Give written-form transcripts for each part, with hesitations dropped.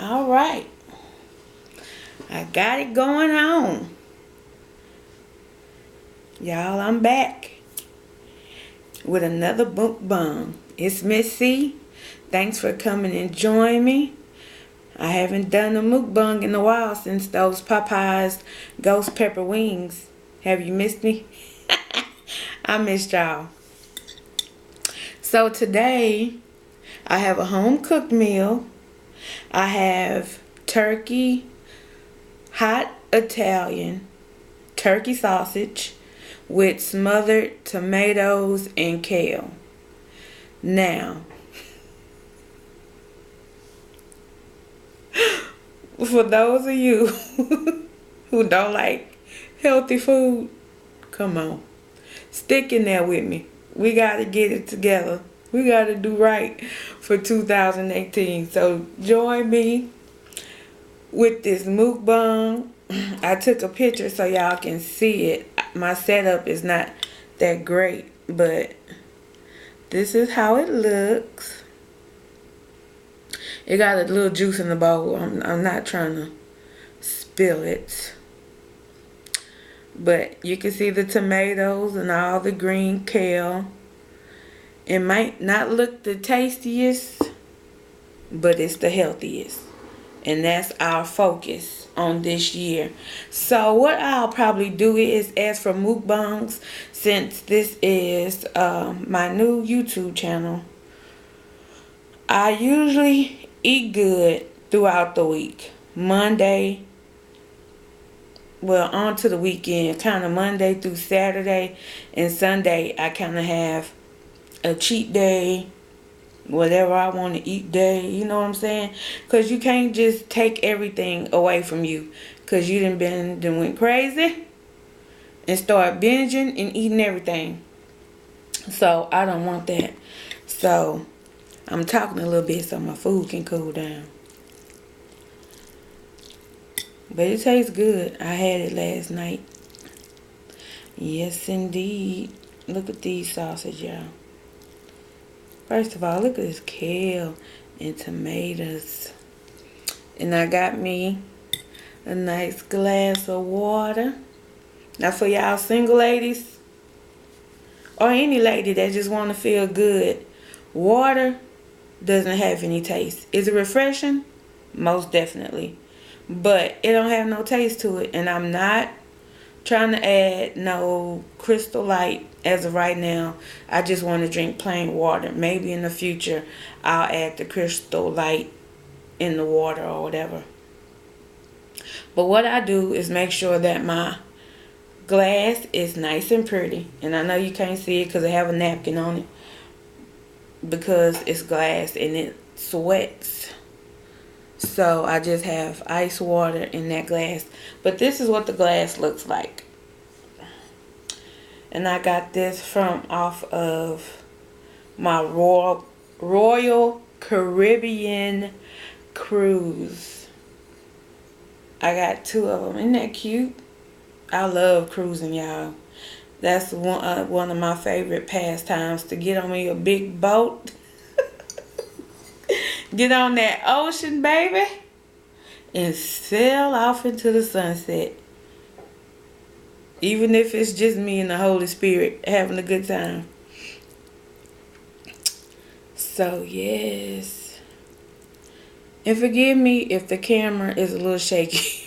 All right. I got it going on. Y'all, I'm back with another mukbang. It's Miss C. Thanks for coming and joining me. I haven't done a mukbang in a while since those Popeyes ghost pepper wings. Have you missed me? I missed y'all. So today, I have a home-cooked meal. I have turkey, hot Italian, turkey sausage with smothered tomatoes and kale. Now, for those of you who don't like healthy food, come on, stick in there with me. We got to get it together. We got to do right for 2018. So join me with this mukbang. I took a picture so y'all can see it. My setup is not that great, but this is how it looks. It got a little juice in the bowl. I'm not trying to spill it. But you can see the tomatoes and all the green kale. It might not look the tastiest, but it's the healthiest. And that's our focus on this year. So what I'll probably do is, as for mukbangs, since this is my new YouTube channel, I usually eat good throughout the week. Monday, well, on to the weekend, kind of Monday through Saturday, and Sunday I kind of have a cheat day, whatever I want to eat day, you know what I'm saying? Because you can't just take everything away from you, because you done went crazy and start binging and eating everything. So I don't want that. So I'm talking a little bit so my food can cool down. But it tastes good. I had it last night. Yes, indeed. Look at these sausage, y'all. First of all, look at this kale and tomatoes. And I got me a nice glass of water. Now for y'all single ladies, or any lady that just want to feel good, water doesn't have any taste. Is it refreshing? Most definitely. But it don't have no taste to it. And I'm not trying to add no Crystal Light as of right now. I just want to drink plain water. Maybe in the future I'll add the Crystal Light in the water or whatever. But what I do is make sure that my glass is nice and pretty. And I know you can't see it because I have a napkin on it, because it's glass and it sweats. So I just have ice water in that glass. But this is what the glass looks like. And I got this from off of my Royal Caribbean cruise. I got 2 of them. Isn't that cute? I love cruising, y'all. That's one of my favorite pastimes, to get on me a big boat. Get on that ocean, baby, and sail off into the sunset. Even if it's just me and the Holy Spirit having a good time. So, yes. And forgive me if the camera is a little shaky.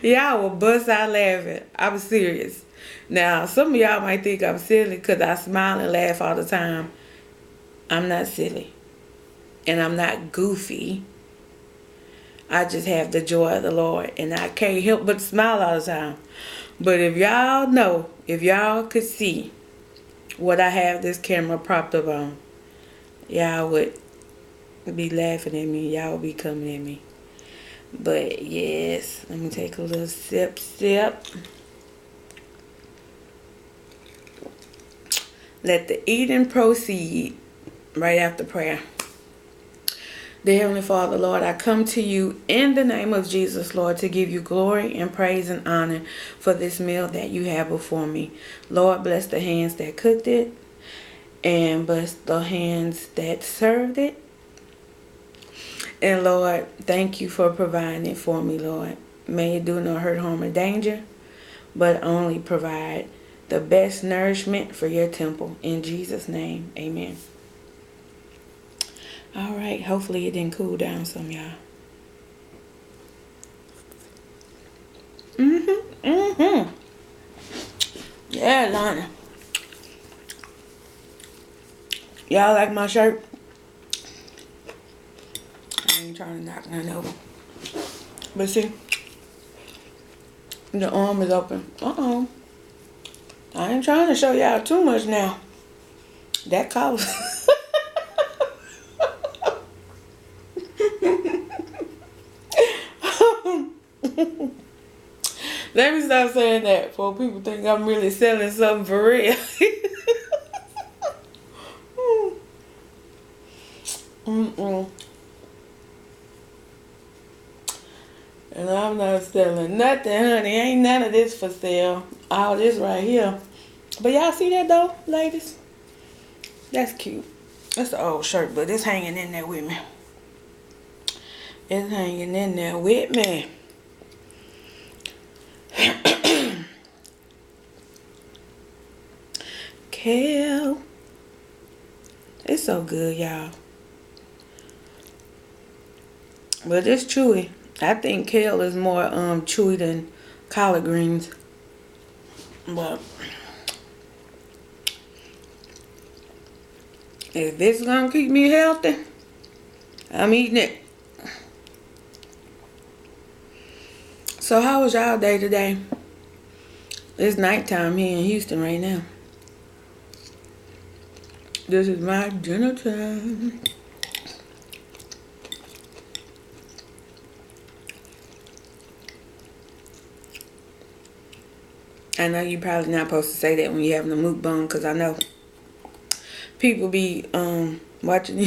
Y'all will bust out laughing. I'm serious. Now, some of y'all might think I'm silly because I smile and laugh all the time. I'm not silly. And I'm not goofy. I just have the joy of the Lord. And I can't help but smile all the time. But if y'all know, if y'all could see what I have this camera propped up on, y'all would be laughing at me. Y'all would be coming at me. But yes, let me take a little sip. Let the eating proceed right after prayer. Dear Heavenly Father, Lord, I come to you in the name of Jesus, Lord, to give you glory and praise and honor for this meal that you have before me. Lord, bless the hands that cooked it and bless the hands that served it. And Lord, thank you for providing it for me, Lord. May it do no hurt, harm, or danger, but only provide the best nourishment for your temple. In Jesus' name, amen. All right, hopefully it didn't cool down some, y'all. Yeah, Lana. Y'all like my shirt? I ain't trying to knock none over. But see, the arm is open. I ain't trying to show y'all too much now. That costs. Let me stop saying that before people think I'm really selling something for real. And I'm not selling nothing, honey. Ain't none of this for sale. All this right here. But y'all see that though, ladies? That's cute. That's an old shirt, but it's hanging in there with me. It's hanging in there with me. Kale. It's so good, y'all. But it's chewy. I think kale is more chewy than collard greens. But if this is gonna keep me healthy, I'm eating it. So how was y'all day today? It's nighttime here in Houston right now. This is my dinner time. I know you're probably not supposed to say that when you're having a mukbang, because I know people be watching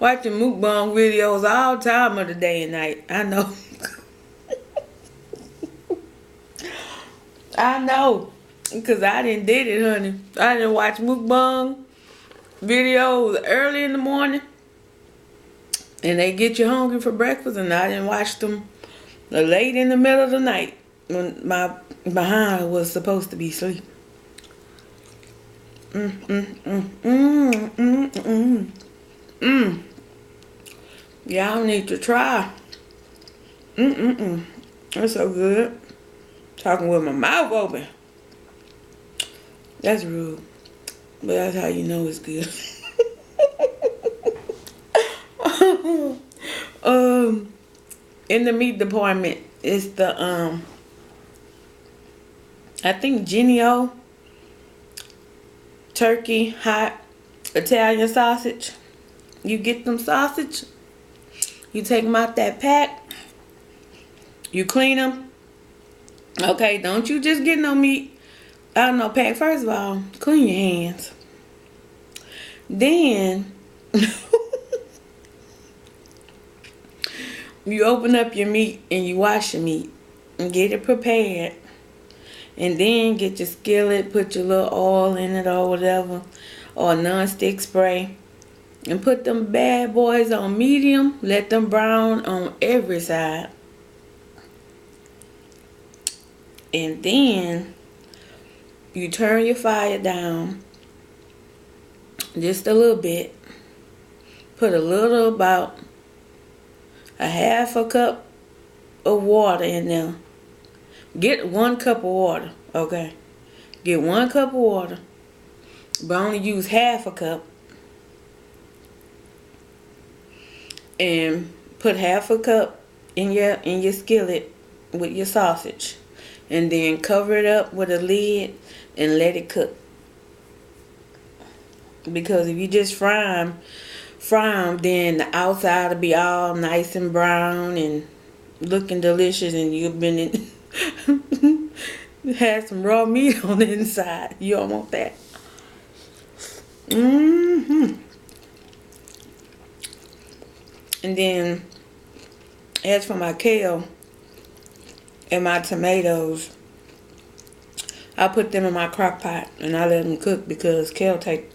mukbang videos all time of the day and night. I know. I know. Because I done did it, honey. I done watch mukbang videos early in the morning. And they get you hungry for breakfast. And I done watch them late in the middle of the night when my behind was supposed to be asleep. Y'all need to try. That's so good. Talking with my mouth open. That's rude. But that's how you know it's good. In the meat department, it's the I think Genio turkey hot Italian sausage. You get them sausage, you take them out that pack, you clean them. Okay, don't you just get no meat out of no pack. First of all, clean your hands. Then you open up your meat and you wash your meat and get it prepared. And then get your skillet, put your little oil in it or whatever, or non-stick spray. And put them bad boys on medium. Let them brown on every side. And then you turn your fire down just a little bit. Put a little, about a half a cup of water in there. Get 1 cup of water, okay? Get 1 cup of water, but only use half a cup. And put half a cup in your skillet with your sausage. And then cover it up with a lid and let it cook. Because if you just fry them, then the outside will be all nice and brown and looking delicious, and you've been had some raw meat on the inside. You don't want that. And then, as for my kale and my tomatoes, I put them in my crock pot and I let them cook because kale take